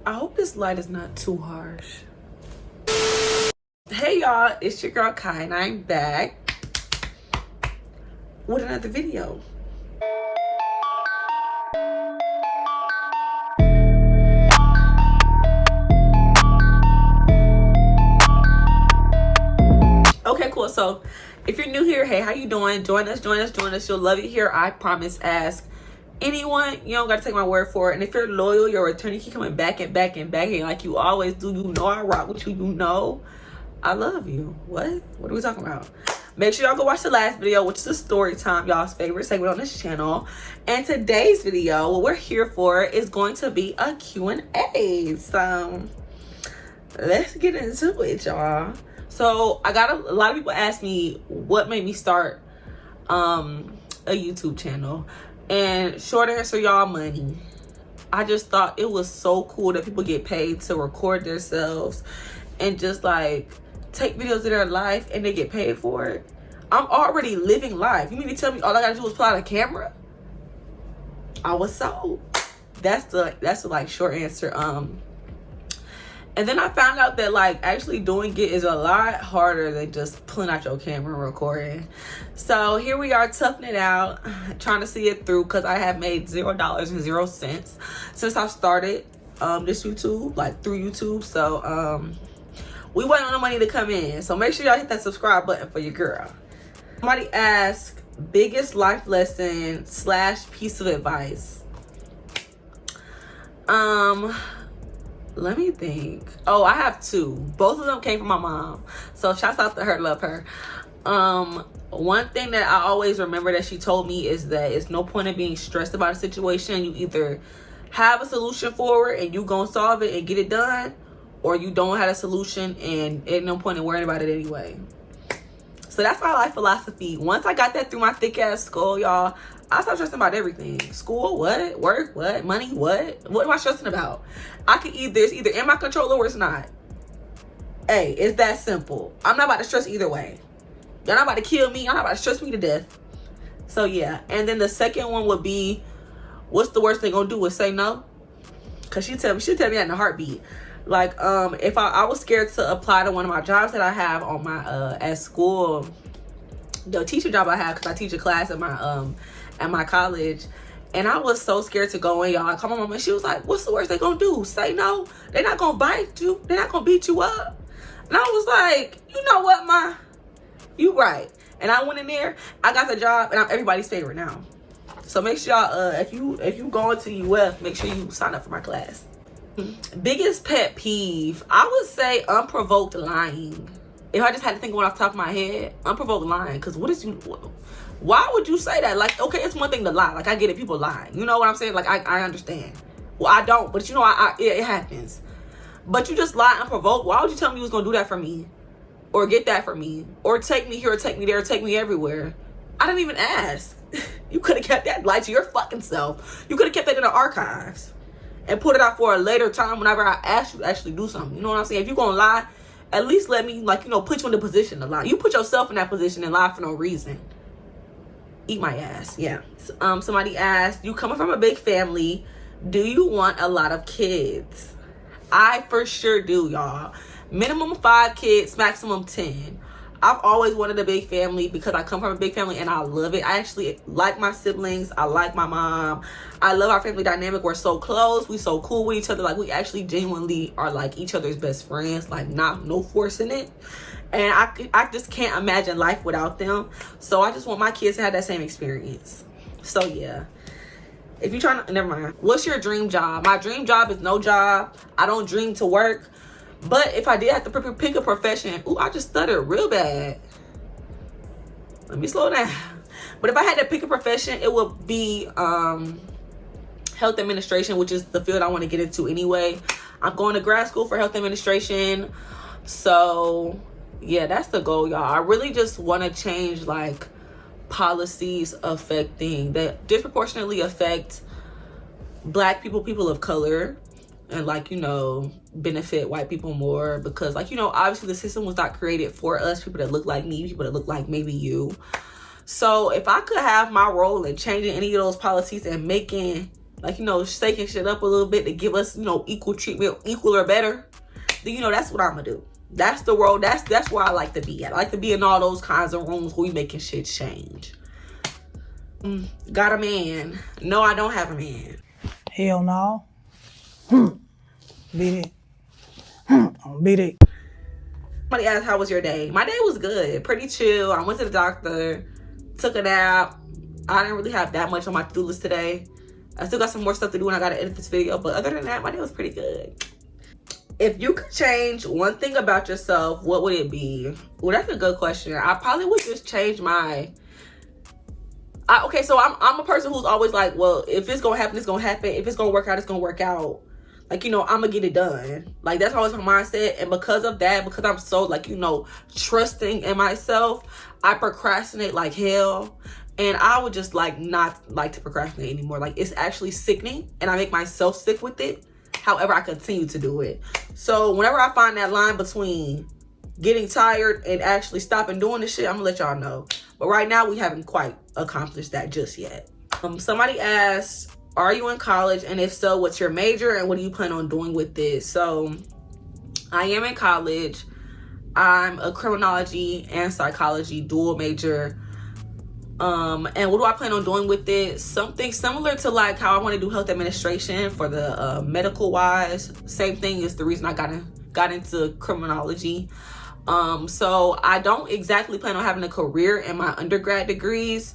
I hope this light is not too harsh. Hey y'all, it's your girl Kai and I'm back with another video. Okay, cool. So if you're new here, hey, how you doing? Join us. You'll love it here. I promise. Ask anyone. You don't got to take my word for it. And if you're loyal, you're a return. You keep coming back and like you always do. You know I rock with you. You know I love you. What are we talking about? Make sure y'all go watch the last video, which is a story time, y'all's favorite segment on this channel. And today's video, what we're here for, is going to be a Q&A. So let's get into it, y'all. So I got a lot of people ask me what made me start a YouTube channel. And short answer, y'all, money. I just thought it was so cool that people get paid to record themselves and just like take videos of their life and they get paid for it. I'm already living life. You mean to tell me all I gotta do is pull out a camera? I was sold. That's the like short answer. And then I found out that like actually doing it is a lot harder than just pulling out your camera and recording. So here we are, toughing it out, trying to see it through, because I have made $0.00 since I started this YouTube, like through YouTube. So we waiting on the money to come in. So make sure y'all hit that subscribe button for your girl. Somebody asked, biggest life lesson / piece of advice. Let me think. Oh, I have two. Both of them came from my mom. So shouts out to her, love her. One thing that I always remember that she told me is that it's no point in being stressed about a situation. You either have a solution for it and you gonna solve it and get it done, or you don't have a solution and ain't no point in worrying about it anyway. So that's my life philosophy. Once I got that through my thick ass skull, y'all, I stopped stressing about everything. School, what? Work, what? Money, what? What am I stressing about? It's either in my control or it's not. Hey, it's that simple. I'm not about to stress either way. Y'all not about to kill me. Y'all not about to stress me to death. So yeah. And then the second one would be, what's the worst thing gonna do is say no? Cause she'll tell me that in a heartbeat. Like, if I was scared to apply to one of my jobs that I have on my at school, the teacher job I have, because I teach a class at my college, and I was so scared to go in, y'all. I called my mom and she was like, what's the worst they gonna do? Say no? They're not gonna bite you. They're not gonna beat you up. And I was like, you know what, Ma? You right. And I went in there, I got the job, and I'm everybody's favorite now. So make sure y'all, if you going to UF, make sure you sign up for my class. Biggest pet peeve, I would say unprovoked lying. If I just had to think of one off the top of my head, unprovoked lying. Because why would you say that? Like, okay, it's one thing to lie. Like, I get it, people lie. You know what I'm saying? Like, I understand. Well, I don't, but you know, it happens. But you just lie unprovoked. Why would you tell me you was going to do that for me? Or get that for me? Or take me here, or take me there, or take me everywhere? I didn't even ask. You could have kept that lie to your fucking self. You could have kept that in the archives and put it out for a later time whenever I ask you to actually do something. You know what I'm saying? If you're going to lie, at least let me, like, you know, put you in the position to lie. You put yourself in that position and lie for no reason. Eat my ass. Yeah. Somebody asked, you coming from a big family, do you want a lot of kids? I for sure do, y'all. Minimum 5 kids, maximum 10. I've always wanted a big family because I come from a big family and I love it. I actually like my siblings. I like my mom. I love our family dynamic. We're so close. We so cool with each other. Like, we actually genuinely are like each other's best friends. Like, no force in it. And I just can't imagine life without them. So I just want my kids to have that same experience. So yeah. If you're trying to, never mind. What's your dream job? My dream job is no job. I don't dream to work. But if I did have to pick a profession, ooh, I just stuttered real bad. Let me slow down. But if I had to pick a profession, it would be health administration, which is the field I want to get into anyway. I'm going to grad school for health administration. So yeah, that's the goal, y'all. I really just want to change like policies that disproportionately affect Black people, people of color, and like, you know, benefit white people more, because like, you know, obviously the system was not created for us, people that look like me, people that look like maybe you. So if I could have my role in changing any of those policies and making like, you know, shaking shit up a little bit to give us, you know, equal treatment, equal or better, then, you know, that's what I'm gonna do. That's the world. That's where I like to be at. I like to be in all those kinds of rooms where we making shit change. Got a man? No, I don't have a man. Hell no. Beat it. Beat it. Somebody asked, how was your day? My day was good. Pretty chill. I went to the doctor, took a nap. I didn't really have that much on my to-do list today. I still got some more stuff to do and I gotta edit this video. But other than that, my day was pretty good. If you could change one thing about yourself, what would it be? Well, that's a good question. I probably would just change my... okay, so I'm a person who's always like, well, if it's gonna happen, it's gonna happen. If it's gonna work out, it's gonna work out. Like, you know, I'm gonna get it done. Like, that's always my mindset. And because of that, because I'm so, like, you know, trusting in myself, I procrastinate like hell. And I would just, like, not like to procrastinate anymore. Like, it's actually sickening. And I make myself sick with it. However, I continue to do it. So whenever I find that line between getting tired and actually stopping doing this shit, I'm gonna let y'all know. But right now, we haven't quite accomplished that just yet. Somebody asked, are you in college? And if so, what's your major? And what do you plan on doing with this? So I am in college. I'm a criminology and psychology dual major. And what do I plan on doing with it? Something similar to like how I want to do health administration for the medical wise. Same thing is the reason I got into criminology. So I don't exactly plan on having a career in my undergrad degrees,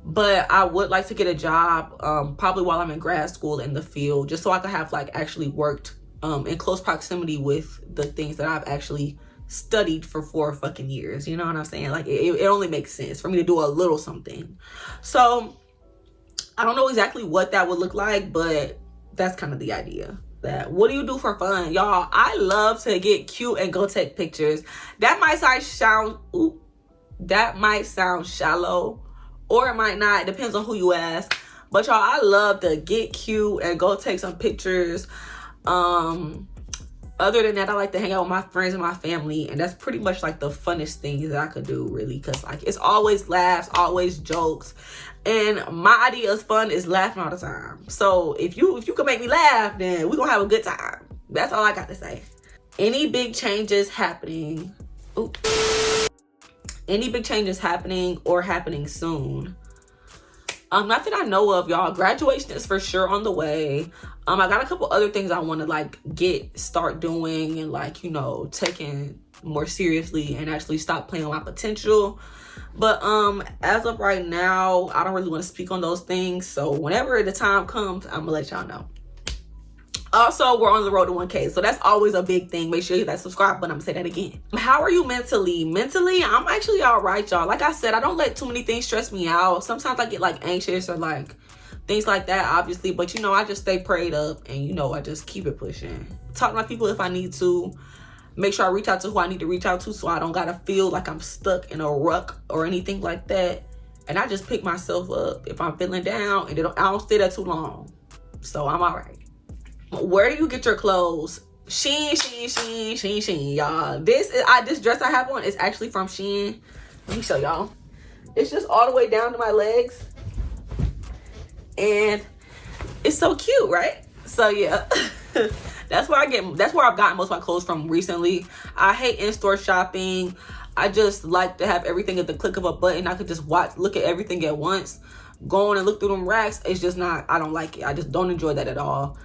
but I would like to get a job probably while I'm in grad school in the field, just so I could have like actually worked in close proximity with the things that I've actually studied for 4 fucking years. You know what I'm saying? Like it only makes sense for me to do a little something. So I don't know exactly what that would look like, but that's kind of the idea. That what do you do for fun? Y'all, I love to get cute and go take pictures. That might sound shallow, or it might not. It depends on who you ask. But y'all, I love to get cute and go take some pictures. Other than that, I like to hang out with my friends and my family, and that's pretty much like the funnest thing that I could do, really, because like it's always laughs, always jokes, and my idea of fun is laughing all the time. So if you can make me laugh, then we're gonna have a good time. That's all I got to say. Any big changes happening? Any big changes happening or happening soon? Not that I know of, y'all. Graduation is for sure on the way. I got a couple other things I want to like start doing and like, you know, taking more seriously and actually stop playing on my potential. But as of right now, I don't really want to speak on those things. So whenever the time comes, I'm gonna let y'all know. Also, we're on the road to 1K, so that's always a big thing. Make sure you hit that subscribe button. I'm gonna say that again. How are you mentally? Mentally, I'm actually all right, y'all. Like I said, I don't let too many things stress me out. Sometimes I get like anxious or like things like that, obviously. But you know, I just stay prayed up and you know, I just keep it pushing. Talk to my people if I need to. Make sure I reach out to who I need to reach out to, so I don't gotta feel like I'm stuck in a ruck or anything like that. And I just pick myself up if I'm feeling down, and I don't stay there too long. So I'm all right. Where do you get your clothes? Shein, y'all. This dress I have on is actually from Shein. Let me show y'all. It's just all the way down to my legs, and it's so cute, right? So yeah, that's where I've gotten most of my clothes from recently. I hate in-store shopping. I just like to have everything at the click of a button. I could just look at everything at once. Go on and look through them racks. It's just not. I don't like it. I just don't enjoy that at all.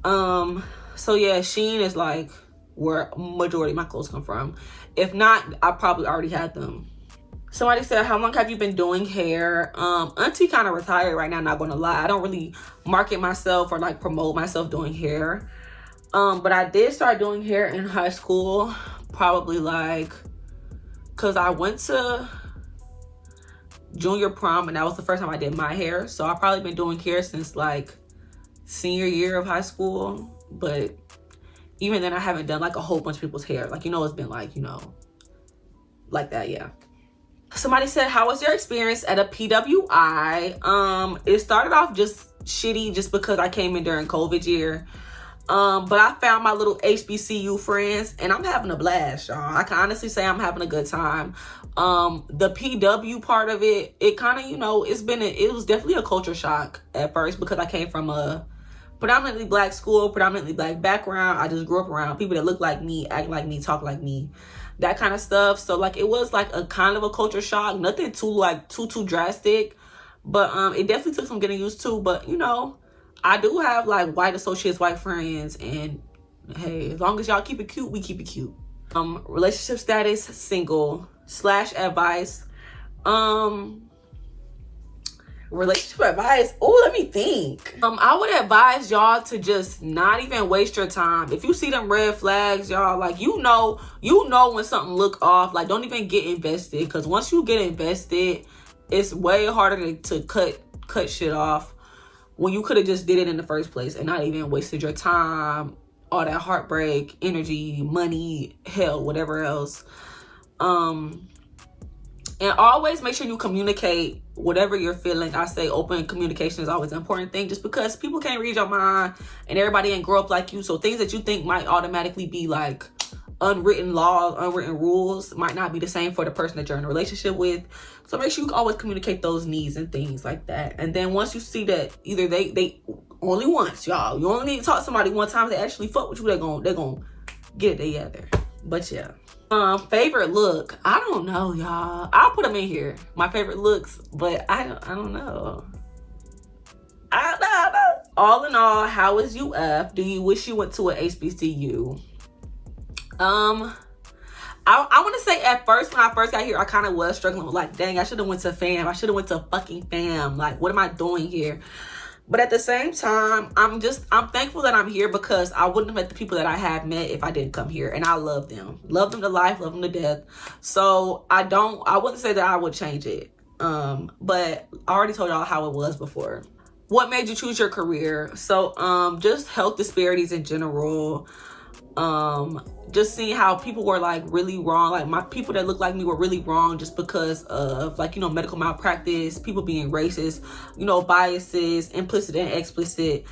So yeah, Shein is like where majority of my clothes come from. If not, I probably already had them. Somebody said, how long have you been doing hair? Auntie kind of retired right now, not gonna lie. I don't really market myself or like promote myself doing hair. But I did start doing hair in high school, probably like, cause I went to junior prom and that was the first time I did my hair. So I've probably been doing hair since like senior year of high school. But even then I haven't done like a whole bunch of people's hair. Like, you know, it's been like, you know, like that, yeah. Somebody said, how was your experience at a PWI? It started off just shitty just because I came in during COVID year. But I found my little HBCU friends, and I'm having a blast, y'all. I can honestly say I'm having a good time. The PW part of it, it kind of, it was definitely a culture shock at first, because I came from a predominantly black school, predominantly black background. I just grew up around people that look like me, act like me, talk like me, that kind of stuff. So like, it was like a kind of a culture shock, nothing too drastic, but it definitely took some getting used to. But I do have like white associates, white friends, and hey, as long as y'all keep it cute, we keep it cute. Relationship status, single / advice. Relationship advice. Oh, let me think. I would advise y'all to just not even waste your time. If you see them red flags, y'all, like, you know when something look off. Like, don't even get invested, because once you get invested, it's way harder to cut shit off when you could have just did it in the first place and not even wasted your time, all that heartbreak, energy, money, hell, whatever else. And always make sure you communicate whatever you're feeling. I say open communication is always an important thing, just because people can't read your mind and everybody ain't grow up like you. So things that you think might automatically be like unwritten laws, unwritten rules, might not be the same for the person that you're in a relationship with. So make sure you always communicate those needs and things like that. And then once you see that either they only once, y'all, you only need to talk to somebody one time, they actually fuck with you, they're gonna get it together. But yeah. Favorite look, I don't know, y'all. I'll put them in here, my favorite looks, but I don't know. I don't know. All in all, how is UF? Do you wish you went to an HBCU? I want to say at first, when I first got here, I kind of was struggling with like, dang, I should have went to FAM. I should have went to fucking FAM. Like, what am I doing here? But at the same time, I'm thankful that I'm here, because I wouldn't have met the people that I have met if I didn't come here. And I love them. Love them to life, love them to death. So I wouldn't say that I would change it. But I already told y'all how it was before. What made you choose your career? So just health disparities in general. Just seeing how people were like really wrong, like my people that look like me were really wrong just because of like, medical malpractice, people being racist, biases, implicit and explicit.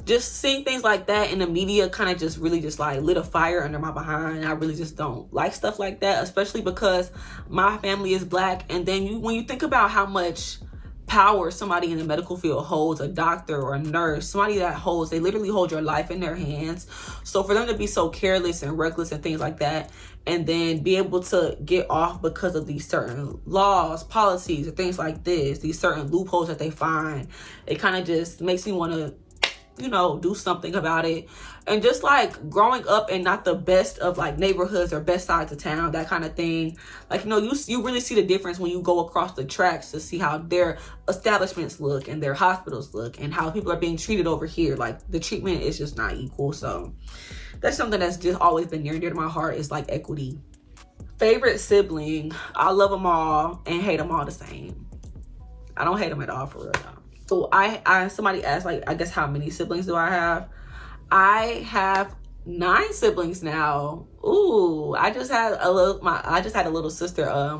Just seeing things like that in the media kind of just really just like lit a fire under my behind. I really just don't like stuff like that, especially because my family is black. And then when you think about how much power somebody in the medical field holds, a doctor or a nurse, somebody that they literally hold your life in their hands. So for them to be so careless and reckless and things like that, and then be able to get off because of these certain laws, policies, or things like this, these certain loopholes that they find, it kind of just makes me want to do something about it. And just like growing up in not the best of like neighborhoods or best sides of town, that kind of thing, like you really see the difference when you go across the tracks to see how their establishments look and their hospitals look and how people are being treated over here. Like the treatment is just not equal. So that's something that's just always been near and dear to my heart, is like equity. Favorite sibling, I love them all and hate them all the same. I don't hate them at all, for real though. So somebody asked, like, I guess, how many siblings do I have? I have 9 siblings now. Ooh, I just had a little sister,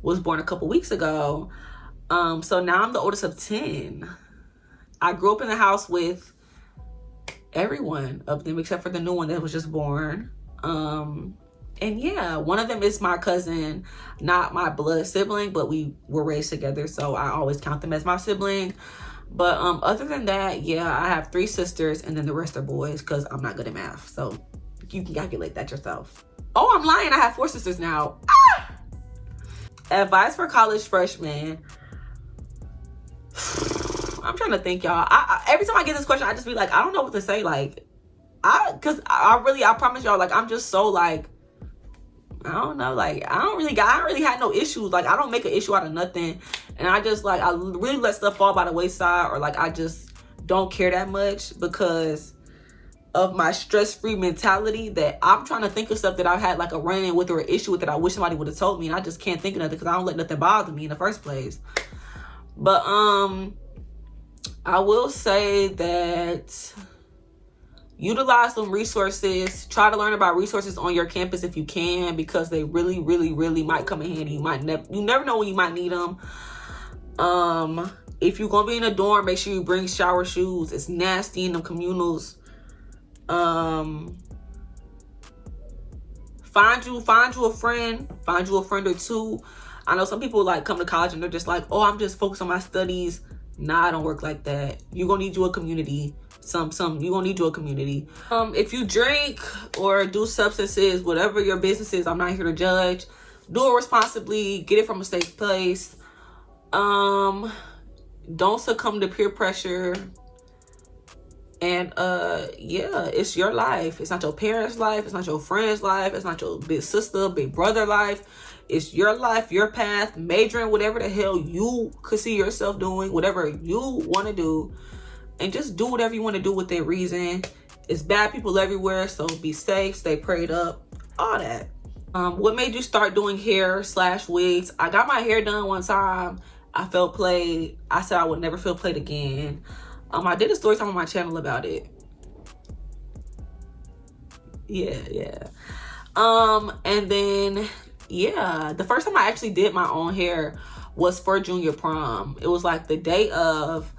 was born a couple weeks ago. So now I'm the oldest of 10. I grew up in the house with every one of them except for the new one that was just born. And yeah, one of them is my cousin, not my blood sibling, but we were raised together, so I always count them as my sibling. But other than that, yeah, I have 3 sisters, and then the rest are boys, because I'm not good at math, so you can calculate that yourself. Oh, I'm lying, I have 4 sisters now. Ah! Advice for college freshmen. I'm trying to think, y'all. Every time I get this question, I just be like, I don't know what to say. Like, I promise y'all, like, I'm just so like, I don't know, like, I don't really had no issues. Like, I don't make an issue out of nothing. And I just, like, I really let stuff fall by the wayside, or, like, I just don't care that much because of my stress-free mentality, that I'm trying to think of stuff that I've had, like, a run-in with or an issue with that I wish somebody would have told me, and I just can't think of nothing because I don't let nothing bother me in the first place. But, I will say that utilize some resources. Try to learn about resources on your campus if you can, because they really, really, really might come in handy. You never know when you might need them. If you're gonna be in a dorm, make sure you bring shower shoes. It's nasty in them communals. Find you a friend. Find you a friend or two. I know some people like come to college and they're just like, oh, I'm just focused on my studies. Nah, I don't work like that. You're gonna need you a community. You gonna need you a community. If you drink or do substances, whatever your business is, I'm not here to judge. Do it responsibly. Get it from a safe place. Don't succumb to peer pressure. And yeah, it's your life. It's not your parents' life. It's not your friend's life. It's not your big sister, big brother life. It's your life, your path. Major in whatever the hell you could see yourself doing, whatever you want to do, and just do whatever you want to do within reason. It's bad people everywhere, so be safe, stay prayed up, all that. What made you start doing hair / wigs? I got my hair done one time. I felt played. I said I would never feel played again. I did a story time on my channel about it. Yeah. And then, yeah, the first time I actually did my own hair was for junior prom. It was like the day of,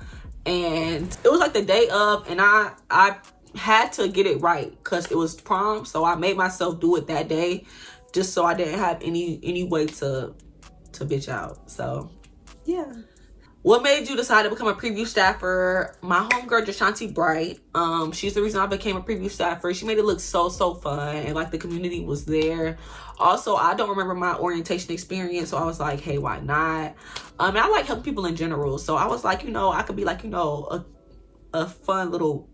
and I had to get it right because it was prom. So I made myself do it that day just so I didn't have any way to bitch out. So, yeah. What made you decide to become a preview staffer? My homegirl, Jashanti Bright. She's the reason I became a preview staffer. She made it look so fun, and like the community was there. Also, I don't remember my orientation experience, so I was like, hey, why not? And I like helping people in general, so I was like, I could be like, a fun little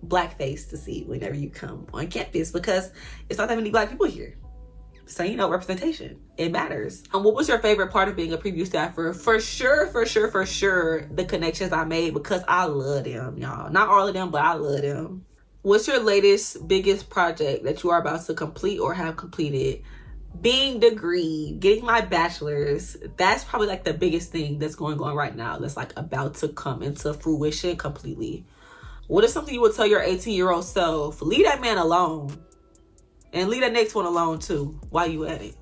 black face to see whenever you come on campus, because it's not that many black people here. So, representation, it matters. What was your favorite part of being a preview staffer? For sure, the connections I made, because I love them, y'all. Not all of them, but I love them. What's your latest, biggest project that you are about to complete or have completed? Being degree, getting my bachelor's. That's probably like the biggest thing that's going on right now. That's like about to come into fruition completely. What is something you would tell your 18-year-old self? Leave that man alone. And leave that next one alone too, while you at it.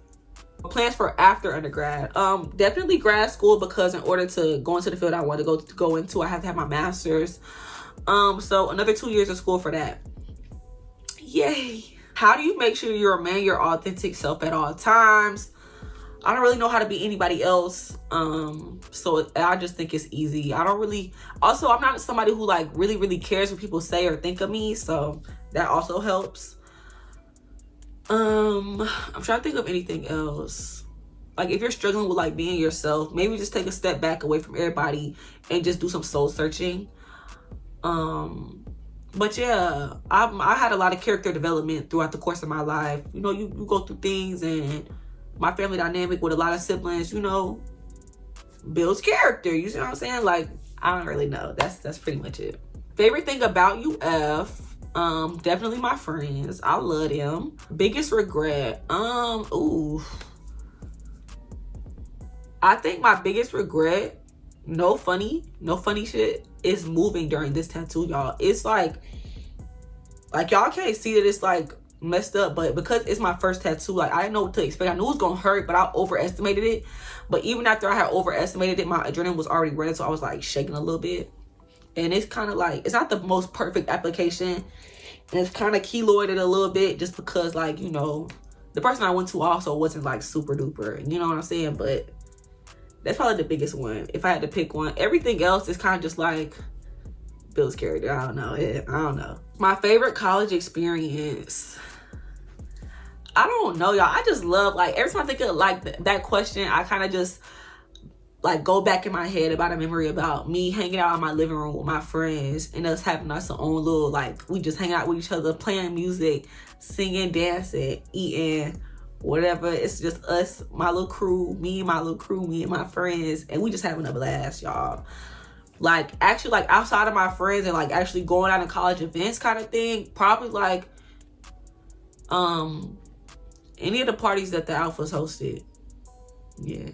Plans for after undergrad. Definitely grad school, because in order to go into the field I want to go into, I have to have my master's. So another 2 years of school for that. Yay. How do you make sure you're a man your authentic self at all times? I don't really know how to be anybody else. So I just think it's easy. I'm not somebody who like really cares what people say or think of me. So that also helps. I'm trying to think of anything else. Like, if you're struggling with like being yourself, maybe just take a step back away from everybody and just do some soul searching. But yeah, I had a lot of character development throughout the course of my life. You go through things, and my family dynamic with a lot of siblings, builds character. You see what I'm saying? Like, I don't really know. That's pretty much it. Favorite thing about UF? Definitely my friends. I love them. Biggest regret? I think my biggest regret, no funny shit, is moving during this tattoo, y'all. It's like y'all can't see that it's like messed up, but because it's my first tattoo, like I didn't know what to expect. I knew it was gonna hurt, but I overestimated it. But even after I had overestimated it, my adrenaline was already running, so I was like shaking a little bit. And it's kind of like, it's not the most perfect application. And it's kind of keloided a little bit, just because like, the person I went to also wasn't like super duper. You know what I'm saying? But that's probably the biggest one. If I had to pick one, everything else is kind of just like builds character. I don't know. My favorite college experience. I don't know, y'all. I just love, like, every time I think of like that question, I kind of just like go back in my head about a memory about me hanging out in my living room with my friends and us having our own little, like, we just hang out with each other, playing music, singing, dancing, eating, whatever. It's just us, my little crew, me and my friends, and we just having a blast, y'all. Like, actually, like, outside of my friends and like actually going out in college events kind of thing, probably like any of the parties that the Alphas hosted. Yeah.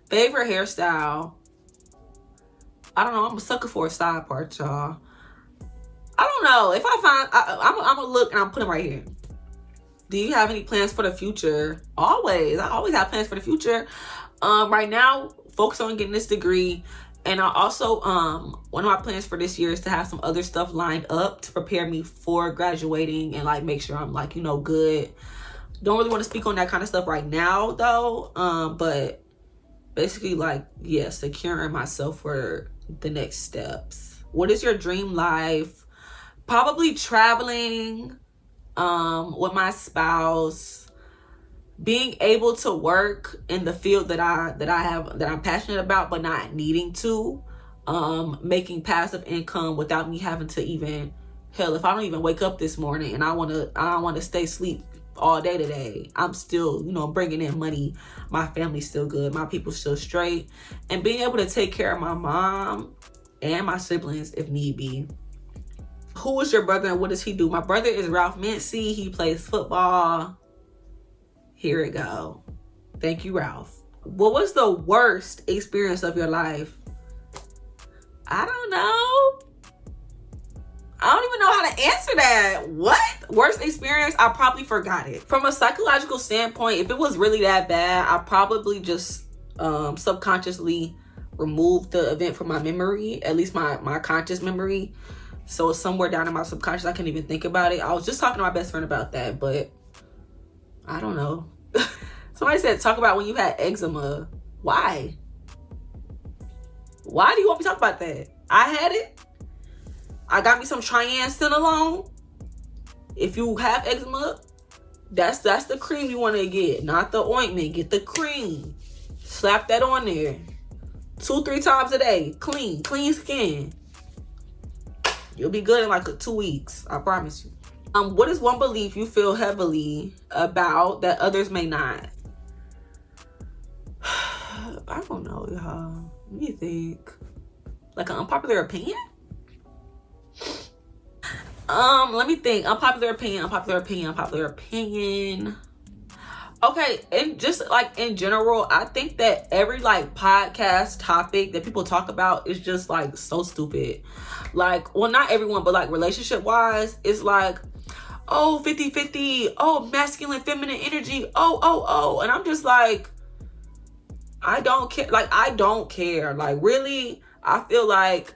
Favorite hairstyle? I don't know. I'm a sucker for a side part, y'all. I don't know. If I find, I'm gonna look, and I'm putting them right here. Do you have any plans for the future? Always. I always have plans for the future. Right now, focus on getting this degree And I also, one of my plans for this year is to have some other stuff lined up to prepare me for graduating and like make sure I'm like, you know, good. Don't really want to speak on that kind of stuff right now though. But basically like, yeah, securing myself for the next steps. What is your dream life? Probably traveling, with my spouse, being able to work in the field that I'm passionate about, but not needing to, making passive income without me having to even, hell, if I don't even wake up this morning and I want to stay asleep all day today, I'm still, you know, bringing in money. My family's still good. My people's still straight. And being able to take care of my mom and my siblings if need be. Who is your brother and what does he do? My brother is Ralph Mincy. He plays football. Here it go. Thank you, Ralph. What was the worst experience of your life? I don't know. I don't even know how to answer that. What? Worst experience? I probably forgot it. From a psychological standpoint, if it was really that bad, I probably just subconsciously removed the event from my memory, at least my conscious memory. So it's somewhere down in my subconscious. I can't even think about it. I was just talking to my best friend about that, but I don't know. Somebody said, talk about when you had eczema. Why? Why do you want me to talk about that? I had it. I got me some Triamcinolone. If you have eczema, that's the cream you want to get, not the ointment. Get the cream. Slap that on there. 2-3 times a day. Clean skin. You'll be good in like 2 weeks. I promise you. What is one belief you feel heavily about that others may not? I don't know, y'all. What do you think? Like an unpopular opinion? Let me think. Unpopular opinion. Okay, and just like in general, I think that every like podcast topic that people talk about is just like so stupid. Like, well, not everyone, but like relationship wise, it's like, oh, 50-50, oh, masculine, feminine energy, oh. And I'm just like, I don't care. Like, I don't care. Like, really, I feel like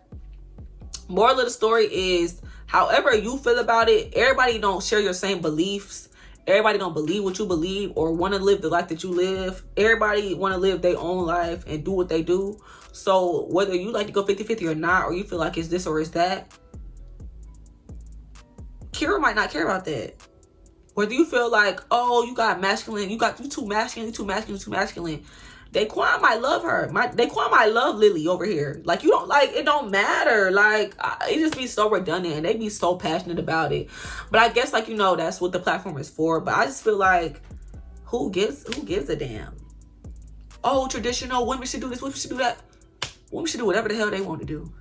moral of the story is however you feel about it, everybody don't share your same beliefs. Everybody don't believe what you believe or want to live the life that you live. Everybody want to live their own life and do what they do. So whether you like to go 50-50 or not, or you feel like it's this or it's that, Kira might not care about that. Whether you feel like, oh, you got masculine, you too masculine. Daquan might love her. Daquan might love Lily over here. Like, you don't, like, it don't matter. Like, it just be so redundant and they be so passionate about it. But I guess, like, you know, that's what the platform is for. But I just feel like, who gives a damn? Oh, traditional, women should do this, women should do that. Women should do whatever the hell they want to do.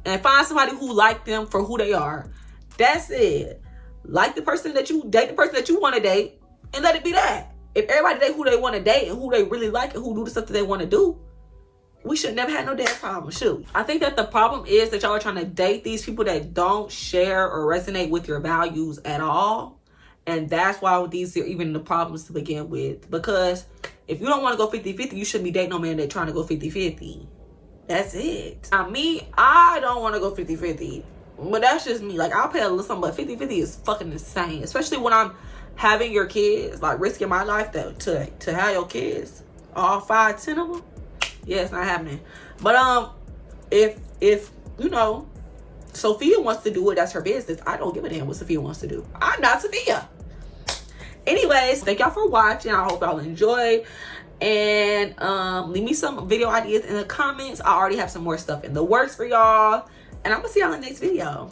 And find somebody who like them for who they are. That's it. Like the person that you date, the person that you want to date, and let it be that. If everybody date who they want to date and who they really like and who do the stuff that they want to do, we should never have no damn problem, should we? I think that the problem is that y'all are trying to date these people that don't share or resonate with your values at all. And that's why these are even the problems to begin with. Because if you don't want to go 50-50, you shouldn't be dating no man that's trying to go 50-50. That's it. Now, me, I don't want to go 50-50. But that's just me. Like, I'll pay a little something, but 50-50 is fucking insane. Especially when I'm having your kids, like risking my life to have your kids, all 5-10 of them. Yeah, it's not happening. But if you know, Sophia wants to do it, that's her business. I don't give a damn what Sophia wants to do. I'm not Sophia. Anyways, thank y'all for watching. I hope y'all enjoy. And leave me some video ideas in the comments. I already have some more stuff in the works for y'all. And I'm gonna see y'all in the next video.